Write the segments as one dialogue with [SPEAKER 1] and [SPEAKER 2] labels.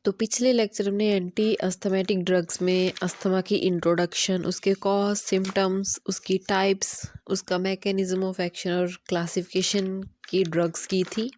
[SPEAKER 1] तो पिछले लेक्चर में एंटी अस्थमेटिक ड्रग्स में अस्थमा की इंट्रोडक्शन, उसके कॉज, सिम्टम्स, उसकी टाइप्स, उसका मैकेनिज्म ऑफ एक्शन और क्लासिफिकेशन की ड्रग्स की थी।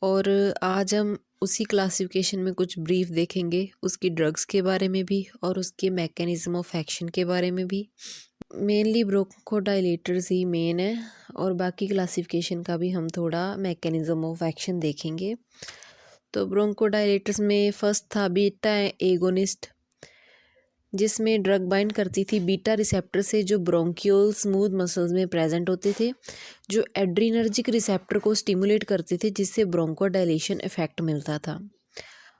[SPEAKER 1] और आज हम उसी क्लासिफिकेशन में कुछ ब्रीफ देखेंगे, उसकी ड्रग्स के बारे में भी और उसके मैकेनिज्म ऑफ एक्शन के बारे में भी। मेनली ब्रोंकोडायलेटर्स ही मेन है और बाकी क्लासिफिकेशन का भी हम थोड़ा मैकेनिज्म ऑफ एक्शन देखेंगे। तो ब्रोंकोडायलेटर्स में फर्स्ट था बीटा एगोनिस्ट, जिसमें ड्रग बाइंड करती थी बीटा रिसेप्टर से जो ब्रोंकियोल स्मूथ मसल्स में प्रेजेंट होते थे, जो एड्रीनर्जिक रिसेप्टर को स्टिमुलेट करते थे, जिससे ब्रोंकोडायलेशन इफेक्ट मिलता था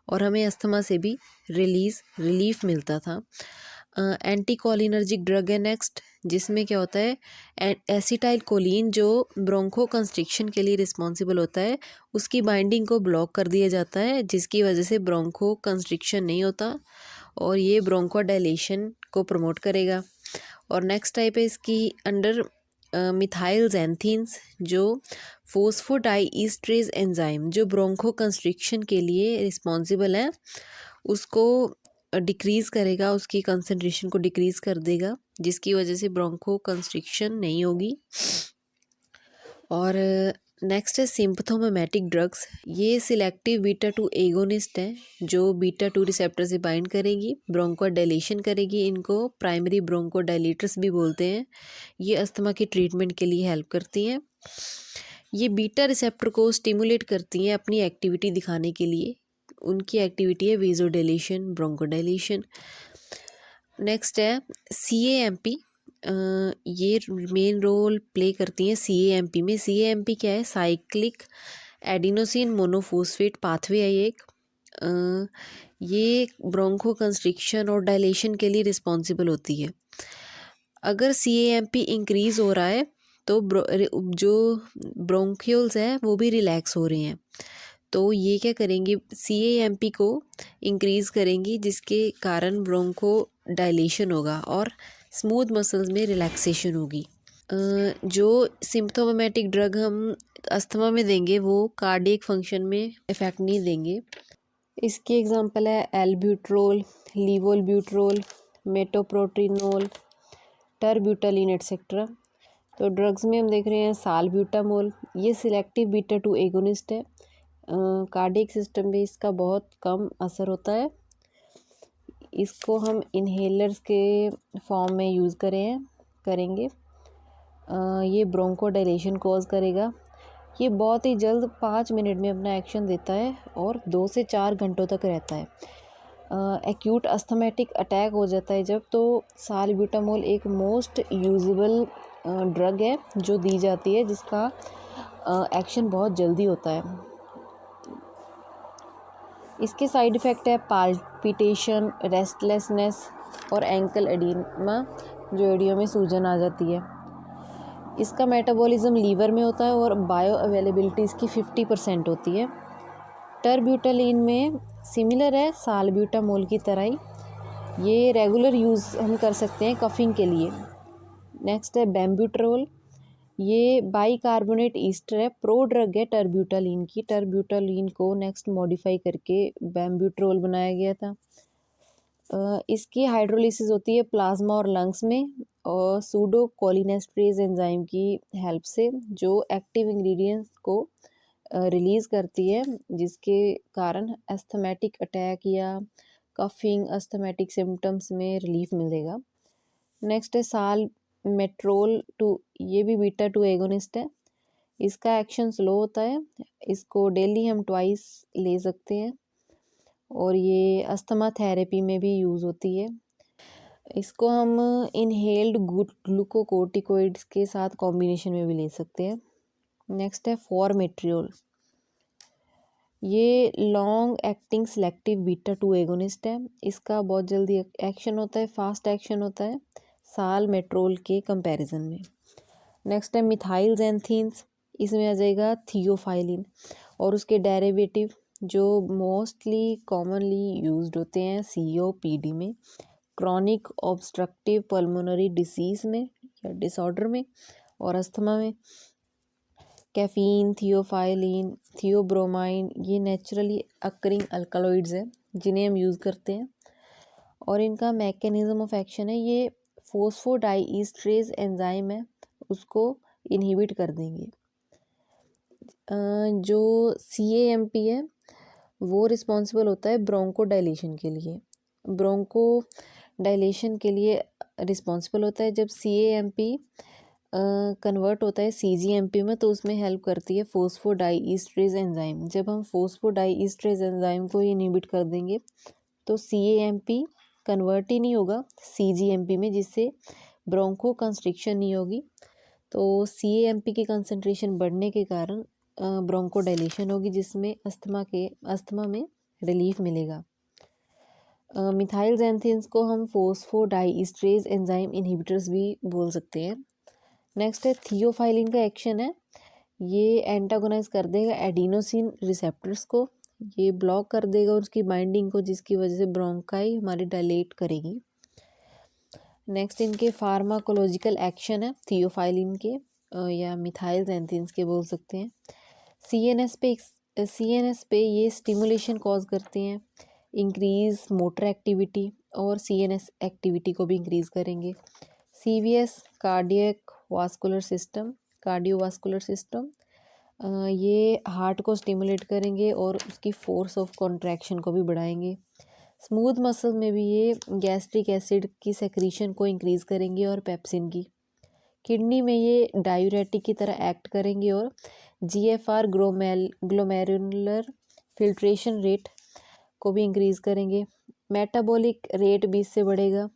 [SPEAKER 1] और हमें अस्थमा से भी रिलीफ मिलता था। एंटी कोलिनर्जिक ड्रग है नेक्स्ट, जिसमें क्या होता है एसिटाइल कोलिन जो ब्रोंको कंस्ट्रिक्शन के लिए रिस्पॉन्सिबल होता है, उसकी बाइंडिंग को ब्लॉक कर दिया जाता है, जिसकी वजह से ब्रोंको कंस्ट्रिक्शन नहीं होता और ये ब्रोंकोडायलेशन को प्रमोट करेगा। और नेक्स्ट टाइप है इसकी अंडर मिथाइल ज़ैंथीन्स, जो फोस्फोडाइईस्टरेज एंजाइम जो ब्रोंको कंस्ट्रिक्शन के लिए रिस्पॉन्सिबल है, उसको डिक्रीज़ करेगा, उसकी कंसंट्रेशन को डिक्रीज़ कर देगा, जिसकी वजह से ब्रोंको कंस्ट्रिक्शन नहीं होगी। और नेक्स्ट है सिम्पथोमेटिक ड्रग्स। ये सिलेक्टिव बीटा 2 एगोनिस्ट है जो बीटा 2 रिसेप्टर से बाइंड करेगी, ब्रोंकोडायलेशन करेगी। इनको प्राइमरी ब्रोंकोडायलेटर्स भी बोलते हैं। ये अस्थमा के ट्रीटमेंट के लिए हेल्प करती हैं। ये बीटा रिसेप्टर को स्टिमुलेट करती हैं अपनी एक्टिविटी दिखाने के लिए। उनकी एक्टिविटी है वेजोडाइलेशन, ब्रोंकोडायलेशन। नेक्स्ट है CAMP। ये मेन रोल प्ले करती हैं CAMP में। CAMP क्या है? साइक्लिक एडिनोसिन मोनोफॉस्फेट पाथवे है ये एक। ये ब्रोंको कंस्ट्रिक्शन और डायलेशन के लिए रिस्पॉन्सिबल होती है। अगर CAMP इंक्रीज़ हो रहा है तो जो ब्रोंक्यूल्स हैं वो भी रिलैक्स हो रहे हैं, तो ये क्या करेंगी, CAMP को इंक्रीज़ करेंगी, जिसके कारण ब्रोंको डायलेशन होगा और स्मूथ मसल्स में रिलैक्सेशन होगी। जो सिम्पथोमेटिक ड्रग हम अस्थमा में देंगे वो कार्डियक फंक्शन में इफ़ेक्ट नहीं देंगे। इसकी एग्जांपल है एल्ब्यूट्रोल, लीवोल्ब्यूट्रोल, मेटोप्रोटिनोल, टर्ब्यूटालिन एटसेट्रा। तो ड्रग्स में हम देख रहे हैं साल्ब्यूटामोल। ये सिलेक्टिव बीटा 2 एगोनिस्ट है। कार्डियक सिस्टम में इसका बहुत कम असर होता है। इसको हम इन्हेलर्स के फॉर्म में यूज़ करेंगे। ये ब्रोंकोडायलेशन कॉज करेगा। ये बहुत ही जल्द 5 मिनट में अपना एक्शन देता है और 2 से 4 घंटों तक रहता है। एक्यूट अस्थमेटिक अटैक हो जाता है जब, तो साल्ब्यूटामोल एक मोस्ट यूजेबल ड्रग है जो दी जाती है, जिसका एक्शन बहुत जल्दी होता है। इसके साइड इफ़ेक्ट है पाल्पिटेशन, रेस्टलेसनेस और एंकल एडिमा, जो एडियो में सूजन आ जाती है। इसका मेटाबॉलिज्म लीवर में होता है और बायो अवेलेबिलिटी इसकी 50% होती है। टर्ब्यूटालिन में सिमिलर है साल्ब्यूटामोल की तरह ही। ये रेगुलर यूज़ हम कर सकते हैं कफिंग के लिए। नेक्स्ट है बेम्ब्यूट्रोल। ये बाइकार्बोनेट ईस्टर है, प्रो ड्रग है टर्ब्यूटालिन की। टर्ब्यूटालिन को नेक्स्ट मॉडिफाई करके बेम्ब्यूट्रोल बनाया गया था। इसकी हाइड्रोलिसिस होती है प्लाज्मा और लंग्स में और सूडो कोलिनेस्ट्रेज एंजाइम की हेल्प से, जो एक्टिव इंग्रेडिएंट्स को रिलीज़ करती है, जिसके कारण एस्थमेटिक अटैक या कफिंग अस्थमेटिक सिम्टम्स में रिलीफ मिलेगा। नेक्स्ट है साल्मेट्रोल 2। ये भी बीटा 2 एगोनिस्ट है। इसका एक्शन स्लो होता है। इसको डेली हम ट्वाइस ले सकते हैं और ये अस्थमा थेरेपी में भी यूज़ होती है। इसको हम इनहेल्ड ग्लूकोकोर्टिकोइड्स के साथ कॉम्बिनेशन में भी ले सकते हैं। नेक्स्ट है फॉर्मेट्रियोल। ये long acting selective beta 2 agonist है। इसका बहुत जल्दी एक्शन होता है, फास्ट एक्शन होता है साल्मेट्रोल के कंपैरिजन में। नेक्स्ट है मिथाइल ज़ैंथीन्स। इसमें आ जाएगा थियोफाइलिन और उसके डेरिवेटिव जो मोस्टली कॉमनली यूज्ड होते हैं COPD में, क्रॉनिक ऑब्स्ट्रक्टिव पल्मोनरी डिसीज़ में या डिसऑर्डर में और अस्थमा में। कैफ़ीन, थियोफाइलिन, थियोब्रोमाइन, ये नेचुरली अकरिंग अल्कलॉइड्स हैं जिन्हें हम यूज़ करते हैं। और इनका मैकेनिज़्म ऑफ एक्शन है, ये फोस्फोडाइईस्टरेज एंजाइम है, उसको इनहिबिट कर देंगे। जो CAMP है वो रिस्पॉन्सिबल होता है ब्रोंको डायलेशन के लिए। ब्रोंको डायलेशन के लिए रिस्पॉन्सिबल होता है। जब CAMP कन्वर्ट होता है CGMP में तो उसमें हेल्प करती है फोस्फोडाइईस्टरेज एंजाइम। जब हम फोस्फोडाइईस्टरेज एंजाइम को इनहिबिट कर देंगे तो CAMP कन्वर्ट ही नहीं होगा CGMP में, जिससे ब्रोंको कंस्ट्रिक्शन नहीं होगी। तो CAMP की कंसंट्रेशन बढ़ने के कारण ब्रोंको डायलेशन होगी, जिसमें अस्थमा में रिलीफ मिलेगा। मिथाइल ज़ैंथिन्स को हम फोस्फोडाइईस्टरेज एंजाइम इनहिबिटर्स भी बोल सकते हैं। नेक्स्ट है थियोफाइलिन का एक्शन है, ये एंटागोनाइज कर देगा एडिनोसिन रिसेप्टर्स को, ये ब्लॉक कर देगा उसकी बाइंडिंग को, जिसकी वजह से ब्रोंकाई हमारी डायलेट करेगी। नेक्स्ट इनके फार्माकोलॉजिकल एक्शन है थियोफाइलिन के या मिथाइल ज़ैंथिन्स के बोल सकते हैं। CNS पे ये स्टिमुलेशन कॉज करते हैं, इंक्रीज मोटर एक्टिविटी और CNS एक्टिविटी को भी इंक्रीज करेंगे। CVS कार्डियोवास्कुलर सिस्टम, ये हार्ट को स्टिमुलेट करेंगे और उसकी फोर्स ऑफ कॉन्ट्रैक्शन को भी बढ़ाएंगे। स्मूथ मसल में भी ये गैस्ट्रिक एसिड की सेक्रीशन को इंक्रीज करेंगे और पेप्सिन की। किडनी में ये डायूरेटिक की तरह एक्ट करेंगे और GFR ग्लोमेरुलर फिल्ट्रेशन रेट को भी इंक्रीज करेंगे। मेटाबॉलिक रेट भी इससे बढ़ेगा।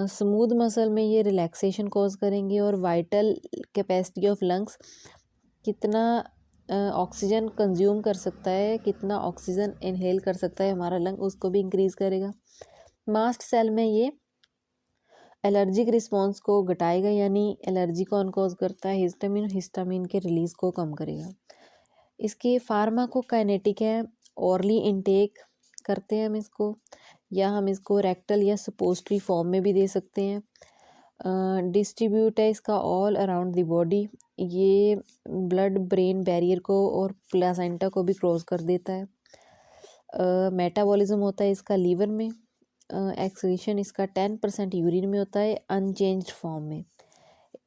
[SPEAKER 1] स्मूथ मसल में ये रिलैक्सेशन कॉज करेंगे और वाइटल कैपेसिटी ऑफ लंग्स, कितना ऑक्सीजन कंज्यूम कर सकता है, कितना ऑक्सीजन इनहेल कर सकता है हमारा लंग, उसको भी इंक्रीज करेगा। मास्ट सेल में ये एलर्जिक रिस्पॉन्स को घटाएगा, यानी एलर्जी को अनकॉज करता है। हिस्टामिन के रिलीज को कम करेगा। इसके फार्माकोकाइनेटिक है, ऑरली इनटेक करते हैं हम इसको, या हम इसको रेक्टल या सपोस्ट्री फॉर्म में भी दे सकते हैं। डिस्ट्रीब्यूट है इसका ऑल अराउंड द बॉडी, ये ब्लड ब्रेन बैरियर को और प्लासेंटा को भी क्रॉस कर देता है। मेटाबॉलिज्म होता है इसका लीवर में। एक्सक्रीशन इसका 10% यूरिन में होता है अनचेंज्ड फॉर्म में।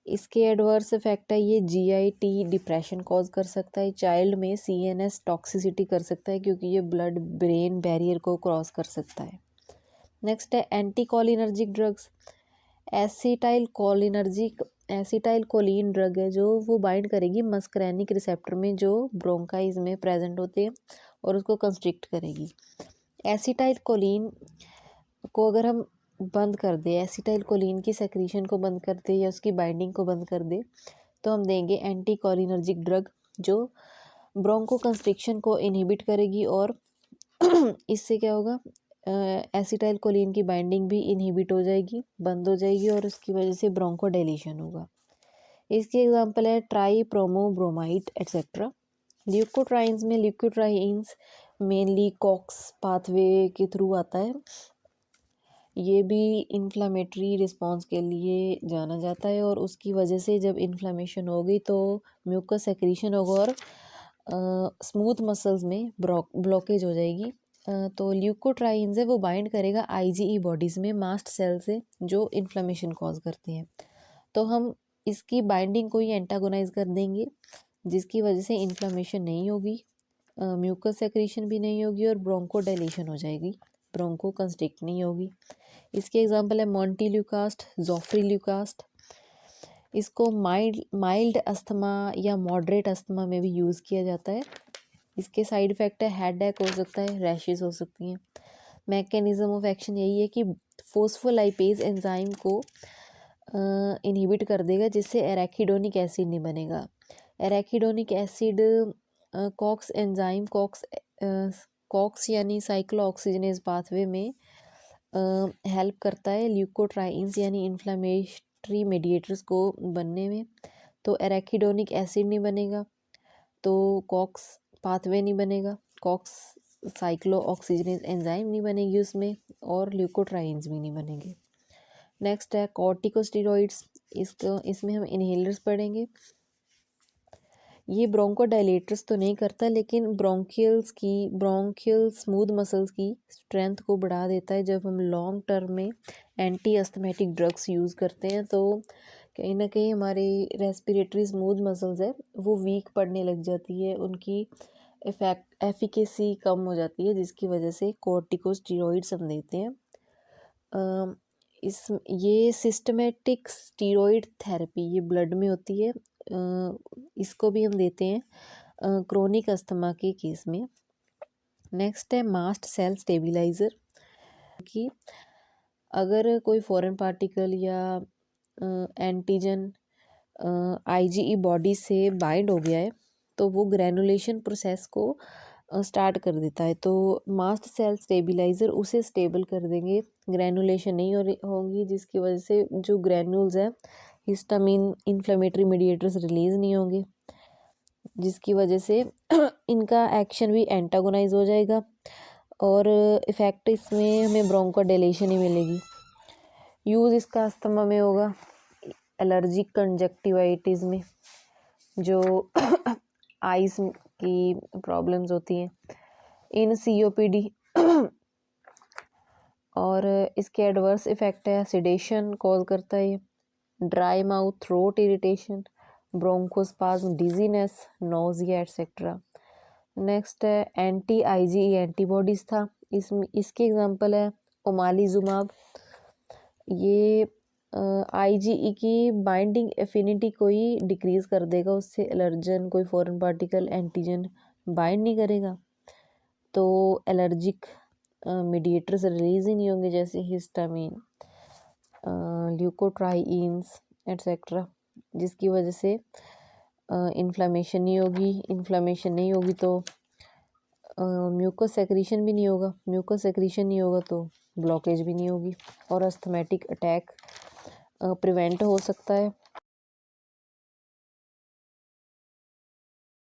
[SPEAKER 1] इसके एडवर्स इफेक्ट है, ये GIT डिप्रेशन कॉज कर सकता है। चाइल्ड में CNS टॉक्सिसिटी कर सकता है, क्योंकि ये ब्लड ब्रेन बैरियर को क्रॉस कर सकता है। नेक्स्ट है anti cholinergic drugs. Acetyl choline drug है, जो वो बाइंड करेगी मस्करेनिक रिसेप्टर में जो ब्रोंकाइज में प्रेजेंट होते हैं और उसको कंस्ट्रिक्ट करेगी। एसिटाइल कोलिन को अगर हम बंद कर दे, एसिटाइल कोलिन की सेक्रीशन को बंद कर दे या उसकी बाइंडिंग को बंद कर दे, तो हम देंगे एंटी कोलिनर्जिक ड्रग, जो ब्रोंको कंस्ट्रिक्शन को इनहिबिट करेगी और इससे क्या होगा, एसिटाइल कोलिन की बाइंडिंग भी इनहिबिट हो जाएगी, बंद हो जाएगी, और उसकी वजह से ब्रोंको डायलेशन होगा। इसकी एग्जांपल है ट्राईप्रोमोब्रोमाइड एट्सेट्रा। ल्यूकोट्राइन्स में ल्यूकोट्राइन्स मेनली कॉक्स पाथवे के थ्रू आता है, ये भी इन्फ्लामेटरी रिस्पॉन्स के लिए जाना जाता है, और उसकी वजह से जब इन्फ्लामेशन होगी तो म्यूकस सेक्रीशन होगा और स्मूथ मसल्स में ब्लॉकेज हो जाएगी। तो ल्यूकोट्राइन्स है वो बाइंड करेगा IgE बॉडीज़ में मास्ट सेल से, जो इन्फ्लामेशन कॉज करते हैं। तो हम इसकी बाइंडिंग को ही एंटागोनाइज कर देंगे, जिसकी वजह से इन्फ्लामेशन नहीं होगी, म्यूकस सेक्रीशन भी नहीं होगी और ब्रोंको डायलेशन हो जाएगी, ब्रोंको कंस्ट्रिक्ट नहीं होगी। इसके एग्जांपल है मोंटेल्यूकास्ट, जोफ्रिल्यूकास्ट। इसको माइल्ड अस्थमा या मॉडरेट अस्थमा में भी यूज़ किया जाता है। इसके साइड इफ़ेक्ट है हेडेक हो सकता है, रैशेस हो सकती हैं। मैकेनिज़्म ऑफ एक्शन यही है कि फोस्फोलाइपेज एंजाइम को इनहिबिट कर देगा, जिससे एराकिडोनिक एसिड नहीं बनेगा। Arachidonic acid COX enzyme COX यानी साइक्लोऑक्सीजनेज पाथवे में हेल्प करता है ल्यूकोट्राइन्स यानी इन्फ्लामेटरी मेडिएटर्स को बनने में। तो एराकिडोनिक एसिड नहीं बनेगा, तो कॉक्स पाथवे नहीं बनेगा, कॉक्स साइक्लोऑक्सीजनेज एंजाइम नहीं बनेगी उसमें, और ल्यूकोट्राइन्स भी नहीं बनेंगे। नेक्स्ट है कॉर्टिकोस्टेरॉइड्स। इसमें हम इनहेलर्स पढ़ेंगे। ये ब्रोंकोडायलेटर्स तो नहीं करता, लेकिन ब्रोंकियल स्मूथ मसल्स की स्ट्रेंथ को बढ़ा देता है। जब हम लॉन्ग टर्म में एंटी अस्थमेटिक ड्रग्स यूज़ करते हैं तो कहीं ना कहीं हमारी रेस्पिरेटरी स्मूथ मसल्स है वो वीक पड़ने लग जाती है, उनकी एफिकेसी कम हो जाती है, जिसकी वजह से कॉर्टिकोस्टेरॉइड्स हम देते हैं। ये सिस्टमेटिक स्टीरॉयड थेरेपी ये ब्लड में होती है। इसको भी हम देते हैं क्रोनिक अस्थमा के केस में। नेक्स्ट है मास्ट सेल स्टेबलाइज़र, कि अगर कोई फॉरेन पार्टिकल या एंटीजन आईजीई बॉडी से बाइंड हो गया है तो वो ग्रैनुलेशन प्रोसेस को स्टार्ट कर देता है। तो मास्ट सेल स्टेबलाइज़र उसे स्टेबल कर देंगे, ग्रैनुलेशन नहीं होगी, जिसकी वजह से जो ग्रैन्यूल्स है हिस्टामिन इन्फ्लेमेटरी मीडिएटर्स रिलीज़ नहीं होंगे, जिसकी वजह से इनका एक्शन भी एंटागोनाइज हो जाएगा और इफ़ेक्ट इसमें हमें ब्रोंकोडायलेशन ही मिलेगी। यूज़ इसका अस्थमा में होगा, एलर्जिक कंजक्टिवाइटिस में, जो आइस की प्रॉब्लम्स होती हैं, इन सीओपीडी और इसके एडवर्स इफ़ेक्ट है सिडेशन कॉज करता है, dry mouth, throat irritation, bronchospasm, dizziness, nausea etcetera. Next है एंटी आईजीई एंटीबॉडीज़ था, इसके एग्जांपल है ओमालिजुमाब। ये आईजीई की बाइंडिंग एफिनिटी को ही डिक्रीज़ कर देगा, उससे एलर्जन कोई फॉरेन पार्टिकल एंटीजन बाइंड नहीं करेगा, तो एलर्जिक मीडिएटर्स रिलीज़ ही नहीं होंगे, जैसे हिस्टामिन, ल्यूकोट्राइन्स एट्सेट्रा, जिसकी वजह से इन्फ्लेमेशन नहीं होगी तो म्यूकस सेक्रीशन भी नहीं होगा, म्यूकस सेक्रीशन नहीं होगा तो ब्लॉकेज भी नहीं होगी और अस्थमेटिक अटैक प्रिवेंट हो सकता है।